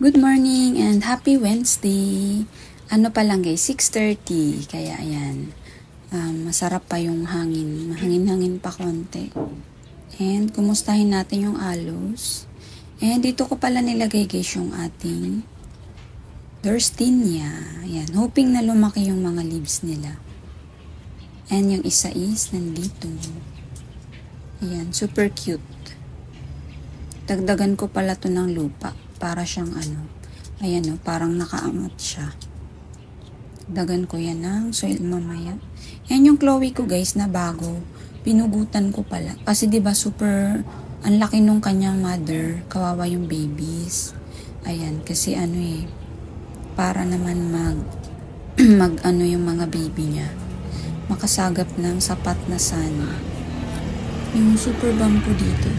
Good morning and happy Wednesday. Ano pa lang guys, 6:30. Kaya ayan, masarap pa yung hangin. Mahangin-hangin pa konti. And kumustahin natin yung aloes. And dito ko pala nilagay guys yung ating Durstinia. Ayan, hoping na lumaki yung mga leaves nila. And yung isa is nandito. Ayan, super cute. Dagdagan ko pala to ng lupa. Para siyang ayan o, parang nakaangat siya. Dagan ko yan ng soil mamaya. Yan yung Chloe ko guys na bago. Pinugutan ko pala. Kasi diba super, ang laki nung kanyang mother. Kawawa yung babies. Ayan, kasi para naman mag yung mga baby niya. Makasagap ng sapat na sun. Yung super bomb ko dito.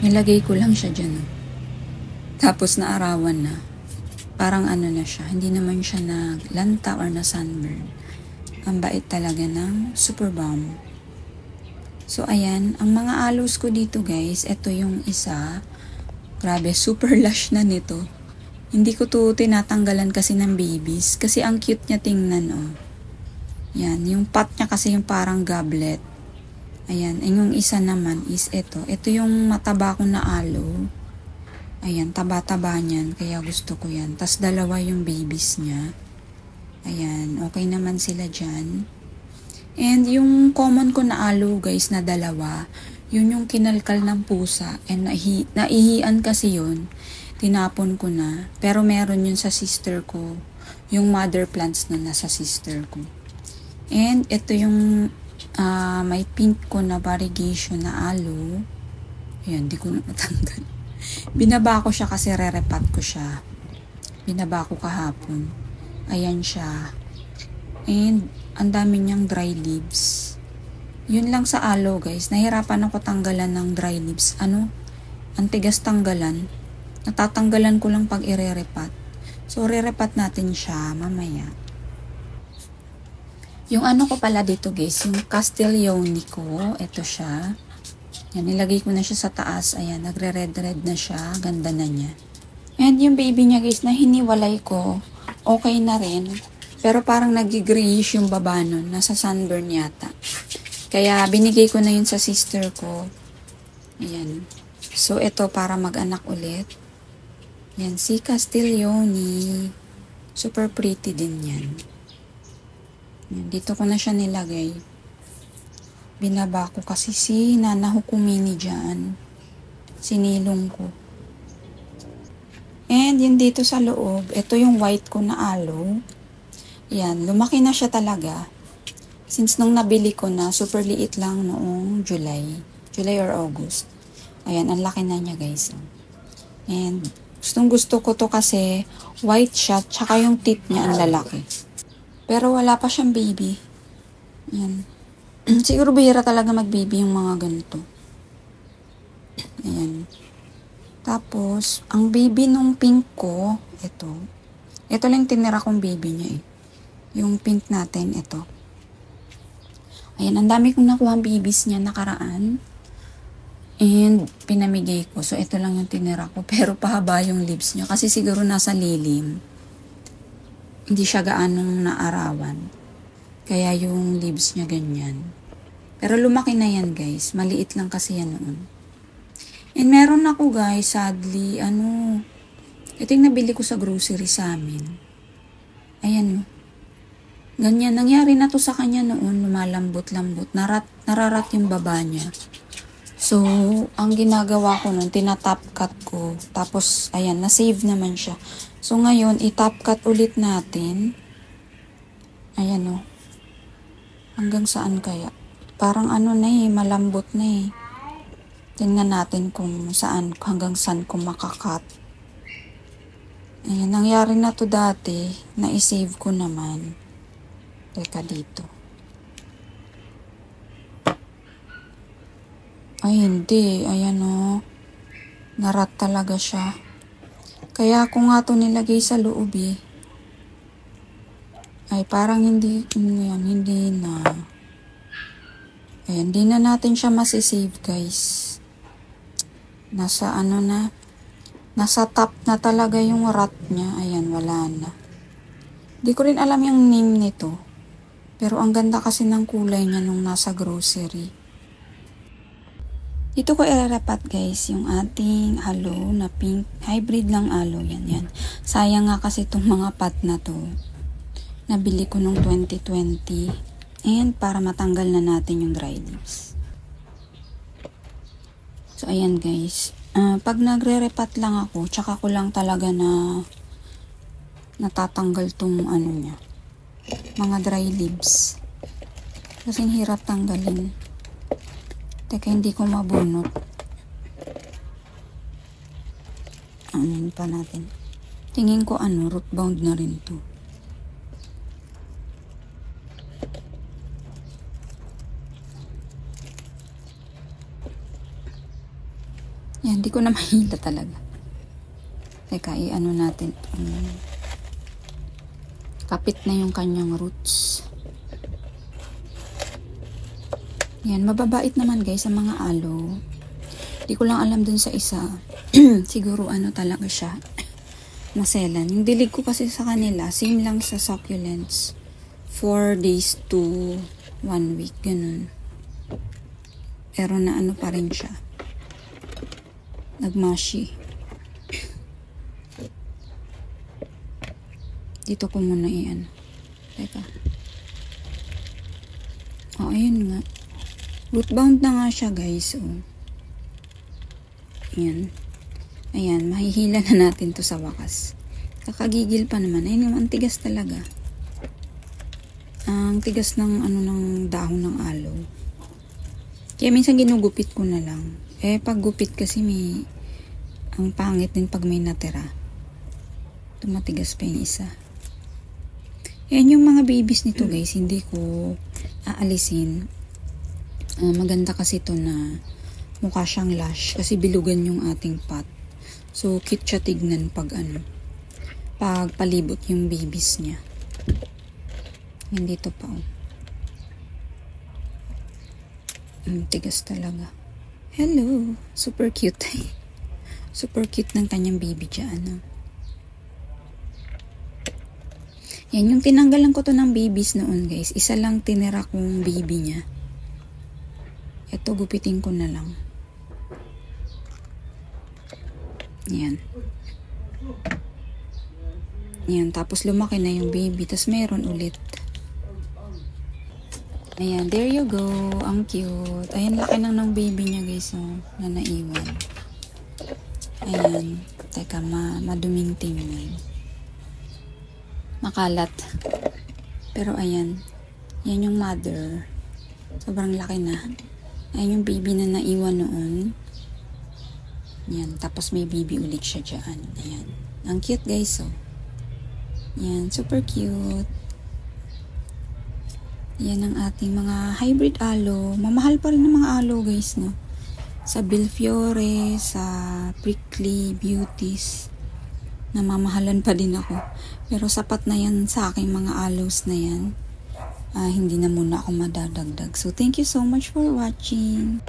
Nilagay ko lang siya dyan. Tapos naarawan na. Parang na siya. Hindi naman siya naglanta or na sunburn. Ang bait talaga ng super bomb. So ayan, ang mga aloes ko dito guys, ito yung isa. Grabe, super lush na nito. Hindi ko to tinatanggalan kasi ng babies. Kasi ang cute niya tingnan oh. Yan, yung pot niya kasi yung parang goblet. Ayan, yung isa naman is ito. Ito yung mataba ko na aloe. Ayan, taba-taba niyan. Kaya gusto ko yan. Tas dalawa yung babies niya. Ayan, okay naman sila dyan. And yung common ko na aloe guys na dalawa, yun yung kinalkal ng pusa. And naihian kasi yun. Tinapon ko na. Pero meron yun sa sister ko. Yung mother plants na nasa sister ko. And ito yung may pink ko na variegation na aloe. Ayan, di ko na matanggal. Binaba ko siya kasi re-repat ko siya. Binaba ko kahapon. Ayan siya. And ang dami niyang dry leaves. Yun lang sa aloe guys. Nahirapan ako tanggalan ng dry leaves. Ang tigas tanggalan. Natatanggalan ko lang pag ire-repat. So re-repat natin siya mamaya. Yung ko pala dito guys. Yung Castiglione ko. Ito siya. Yan, nilagay ko na siya sa taas. Ayan, nagre-red-red na siya. Ganda na niya. And yung baby niya guys, na hiniwalay ko, okay na rin. Pero parang nag-grayish yung baba nun. Nasa sunburn yata. Kaya binigay ko na yun sa sister ko. Ayan. So, ito para mag-anak ulit. Yan, si Castiglione. Super pretty din yan. Yan, dito ko na siya nilagay. Binaba ko kasi si Nana Hukumini dyan. Sinilong ko. And yun dito sa loob, ito yung white ko na aloe. Yan, lumaki na siya talaga. Since nung nabili ko na, super liit lang noong July or August. Ayan, ang laki na niya guys. And gustong gusto ko to kasi white siya, tsaka yung tip niya ang lalaki. Pero wala pa siyang baby. Yan. Siguro bihira talaga mag-baby yung mga ganito. Ayan. Tapos, ang baby nung pink ko, ito. Ito lang tinira kong baby niya eh. Yung pink natin, ito. Ayan, ang dami kong nakuha ang babies niya nakaraan. And, pinamigay ko. So, ito lang yung tinira ko. Pero pahaba yung leaves niya. Kasi siguro nasa lilim. Hindi siya gaanong naarawan. Kaya yung leaves niya ganyan. Pero lumaki na yan guys. Maliit lang kasi yan noon. And meron ako guys, sadly, ito yung nabili ko sa grocery sa amin. Ayan. Ganyan. Nangyari na to sa kanya noon. Lumalambot-lambot. Nararat yung baba niya. So, ang ginagawa ko noon, tinatop cut ko. Tapos, ayan, na-save naman siya. So, ngayon, i-top cut ulit natin. Ayan o. Hanggang saan kaya? Parang malambot na eh. Tingnan natin kung saan, hanggang saan ko makakat. Ayan, nangyari na to dati. Na-save ko naman. Teka dito. Ay, hindi. Ayan o. Narat talaga siya. Kaya ako nga to nilagay sa loob eh. Ay, parang hindi na. Ayan, di na natin siya masisave guys. Nasa Nasa top na talaga yung rat niya. Ayan, wala na. Di ko rin alam yung name nito. Pero ang ganda kasi ng kulay niya nung nasa grocery. Dito ko irarapat guys yung ating aloe na pink. Hybrid lang aloe yan. Yan. Sayang nga kasi itong mga pot na to. Nabili ko nung 2020. And para matanggal na natin yung dry leaves. So ayan guys. Pag nagre-repat lang ako, tsaka ko lang talaga na natatanggal tong ano niya. Mga dry leaves. Kasi hirap tanggalin. Teka, hindi ko mabunot. Anin pa natin. Tingin ko root bound na rin to. Yan, hindi ko na mahila talaga. Teka, i-ano natin. Kapit na yung kanyang roots. Yan, mababait naman guys sa mga aloe. Di ko lang alam dun sa isa. Siguro talaga siya. Maselan. Yung dilig ko kasi sa kanila, same lang sa succulents. 4 days to 1 week. Ganun. Pero na pa rin siya. Nagmashi. Dito ko muna Teka. Ayun nga. Root bound na nga siya guys. Ayan. Ayan, mahihila na natin to sa wakas. Kakagigil pa naman. Ayun, ang tigas talaga. Ang tigas ng ng dahon ng aloe. Kaya minsan ginugupit ko na lang. Pag gupit kasi ang pangit din pag may natira. Tumatigas pa yung isa. Yan yung mga babies nito guys, hindi ko aalisin. Maganda kasi ito na mukha siyang lash kasi bilugan yung ating pot. So cute siya tignan pag pag palibot yung babies niya. Hindi to pa tigas talaga. Hello, super cute. Super cute ng kanyang baby dyan. Yan, yung tinanggalan ko to ng babies noon guys. Isa lang tinira kong baby niya. Ito, gupitin ko na lang. Yan. Yan, tapos lumaki na yung baby. Tapos meron ulit. Ayan, there you go. Ang cute. Ayan, laki ng baby niya guys. Na naiwan. Ayan. Teka, maduming tingnan. Makalat. Pero ayan. Yan yung mother. Sobrang laki na. Ayan yung baby na naiwan noon. Yan. Tapos may baby ulit siya dyan. Ayan. Ang cute guys. Yan. Super cute. Yan ang ating mga hybrid aloe. Mamahal pa rin ng mga aloe guys. No? Sa Bilfiore, sa Prickly Beauties. Namamahalan pa din ako. Pero sapat na yan sa aking mga aloes na yan. Hindi na muna ako madadagdag. So, thank you so much for watching.